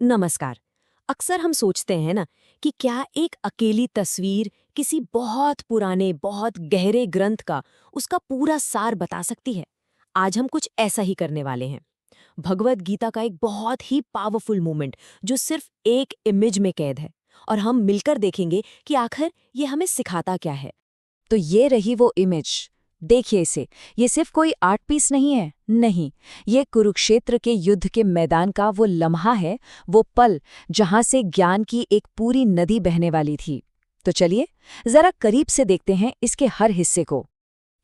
नमस्कार। अक्सर हम सोचते हैं ना कि क्या एक अकेली तस्वीर किसी बहुत पुराने बहुत गहरे ग्रंथ का उसका पूरा सार बता सकती है। आज हम कुछ ऐसा ही करने वाले हैं। भगवद गीता का एक बहुत ही पावरफुल मोमेंट जो सिर्फ एक इमेज में कैद है, और हम मिलकर देखेंगे कि आखिर ये हमें सिखाता क्या है। तो ये रही वो इमेज। देखिए इसे, ये सिर्फ कोई आर्ट पीस नहीं है, नहीं, ये कुरुक्षेत्र के युद्ध के मैदान का वो लम्हा है, वो पल जहां से ज्ञान की एक पूरी नदी बहने वाली थी। तो चलिए जरा करीब से देखते हैं इसके हर हिस्से को।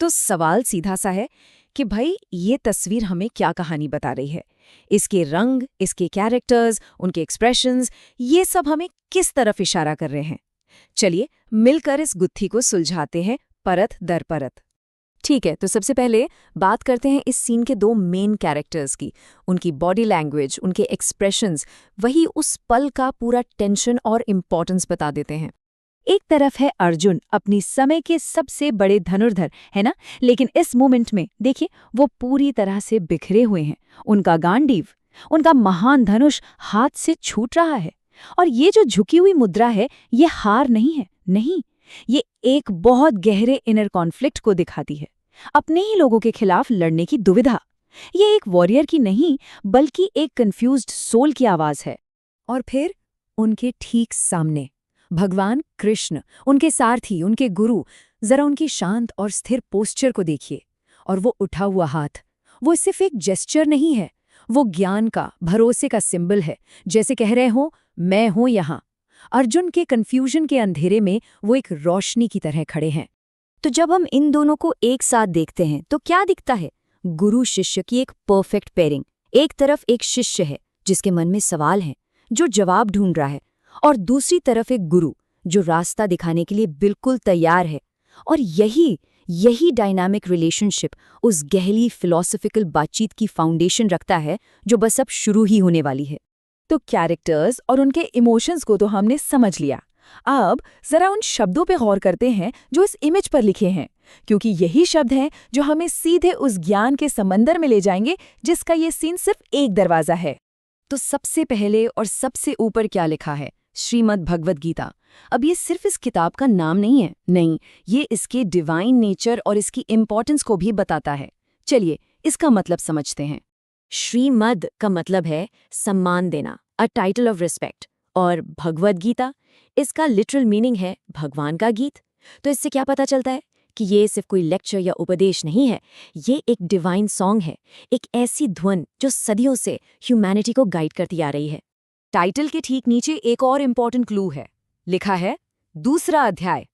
तो सवाल सीधा सा है कि भाई ये तस्वीर हमें क्या कहानी बता रही है। इसके रंग, इसके कैरेक्टर्स, उनके एक्सप्रेशंस, ये सब हमें किस तरफ इशारा कर रहे हैं। चलिए मिलकर इस गुत्थी को सुलझाते हैं परत दर परत। ठीक है, तो सबसे पहले बात करते हैं इस सीन के दो मेन कैरेक्टर्स की। उनकी बॉडी लैंग्वेज, उनके एक्सप्रेशंस वही उस पल का पूरा टेंशन और इम्पोर्टेंस बता देते हैं। एक तरफ है अर्जुन, अपनी समय के सबसे बड़े धनुर्धर, है ना, लेकिन इस मोमेंट में देखिए वो पूरी तरह से बिखरे हुए हैं। उनका गांडीव, उनका महान धनुष हाथ से छूट रहा है, और ये जो झुकी हुई मुद्रा है ये हार नहीं है, नहीं, ये एक बहुत गहरे इनर कॉन्फ्लिक्ट को दिखाती है, अपने ही लोगों के खिलाफ लड़ने की दुविधा। ये एक वॉरियर की नहीं बल्कि एक कंफ्यूज्ड सोल की आवाज है। और फिर उनके ठीक सामने भगवान कृष्ण, उनके सारथी, उनके गुरु। जरा उनकी शांत और स्थिर पोस्चर को देखिए, और वो उठा हुआ हाथ, वो सिर्फ एक जेस्चर नहीं है, वो ज्ञान का, भरोसे का सिंबल है, जैसे कह रहे हो मैं हूं यहां। अर्जुन के कन्फ्यूजन के अंधेरे में वो एक रोशनी की तरह खड़े हैं। तो जब हम इन दोनों को एक साथ देखते हैं तो क्या दिखता है? गुरु शिष्य की एक परफेक्ट पेयरिंग। एक तरफ एक शिष्य है जिसके मन में सवाल हैं, जो जवाब ढूंढ रहा है, और दूसरी तरफ एक गुरु जो रास्ता दिखाने के लिए बिल्कुल तैयार है। और यही डायनामिक रिलेशनशिप उस गहरी फिलॉसफिकल बातचीत की फाउंडेशन रखता है जो बस अब शुरू ही होने वाली है। तो कैरेक्टर्स और उनके इमोशंस को तो हमने समझ लिया। अब जरा उन शब्दों पे गौर करते हैं जो इस इमेज पर लिखे हैं, क्योंकि यही शब्द हैं जो हमें सीधे उस ज्ञान के समंदर में ले जाएंगे जिसका ये सीन सिर्फ एक दरवाजा है। तो सबसे पहले और सबसे ऊपर क्या लिखा है? श्रीमद् भगवद गीता। अब ये सिर्फ इस किताब का नाम नहीं है, नहीं, ये इसके डिवाइन नेचर और इसकी इम्पोर्टेंस को भी बताता है। चलिए इसका मतलब समझते हैं। श्रीमद् का मतलब है सम्मान देना, अ टाइटल ऑफ रिस्पेक्ट, और भगवद गीता, इसका लिटरल मीनिंग है भगवान का गीत। तो इससे क्या पता चलता है कि ये सिर्फ कोई लेक्चर या उपदेश नहीं है, ये एक डिवाइन सॉन्ग है, एक ऐसी ध्वन जो सदियों से ह्यूमैनिटी को गाइड करती आ रही है। टाइटल के ठीक नीचे एक और इम्पॉर्टेंट क्लू है, लिखा है दूसरा अध्याय।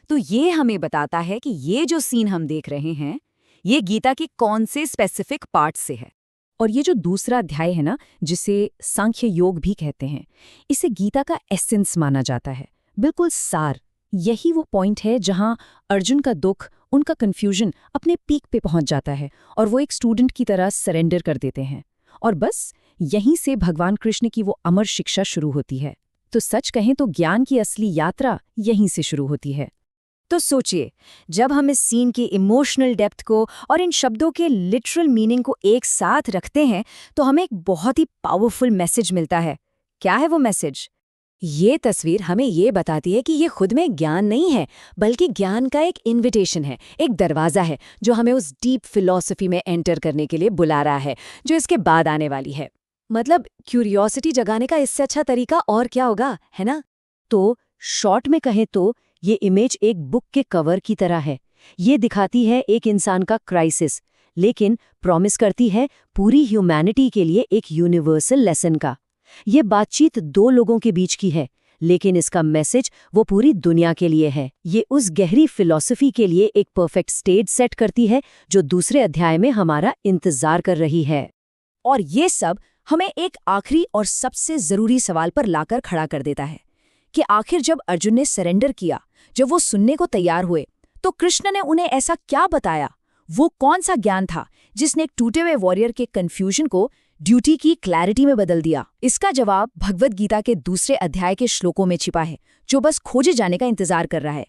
तो ये हमें बताता है कि ये जो सीन हम देख रहे हैं ये गीता के कौन से स्पेसिफिक पार्ट से है। और ये जो दूसरा अध्याय है ना, जिसे सांख्य योग भी कहते हैं, इसे गीता का एसेंस माना जाता है, बिल्कुल सार। यही वो पॉइंट है जहां अर्जुन का दुख, उनका कंफ्यूजन अपने पीक पे पहुंच जाता है और वो एक स्टूडेंट की तरह सरेंडर कर देते हैं। और बस यहीं से भगवान कृष्ण की वो अमर शिक्षा शुरू होती है। तो सच कहें तो ज्ञान की असली यात्रा यहीं से शुरू होती है। तो सोचिए, जब हम इस सीन के इमोशनल डेप्थ को और इन शब्दों के लिटरल मीनिंग को एक साथ रखते हैं तो हमें एक बहुत ही पावरफुल मैसेज मिलता है। क्या है वो मैसेज? ये तस्वीर हमें ये बताती है कि ये खुद में ज्ञान नहीं है, बल्कि ज्ञान का एक इन्विटेशन है, एक दरवाज़ा है जो हमें उस डीप फिलॉसफी में एंटर करने के लिए बुला रहा है, जो इसके बाद आने वाली है। मतलब क्यूरियोसिटी जगाने का इससे अच्छा तरीका और क्या होगा, है ना? तो शॉर्ट में कहें तो ये इमेज एक बुक के कवर की तरह है। ये दिखाती है एक इंसान का क्राइसिस, लेकिन प्रॉमिस करती है पूरी ह्यूमैनिटी के लिए एक यूनिवर्सल लेसन का। ये बातचीत दो लोगों के बीच की है, लेकिन इसका मैसेज वो पूरी दुनिया के लिए है। ये उस गहरी फिलॉसफी के लिए एक परफेक्ट स्टेज सेट करती है जो दूसरे अध्याय में हमारा इंतजार कर रही है। और ये सब हमें एक आखिरी और सबसे जरूरी सवाल पर लाकर खड़ा कर देता है कि आखिर जब अर्जुन ने सरेंडर किया, जब वो सुनने को तैयार हुए, तो कृष्ण ने उन्हें ऐसा क्या बताया? वो कौन सा ज्ञान था जिसने एक टूटे हुए वॉरियर के कंफ्यूजन को ड्यूटी की क्लैरिटी में बदल दिया? इसका जवाब भगवद गीता के दूसरे अध्याय के श्लोकों में छिपा है, जो बस खोजे जाने का इंतजार कर रहा है।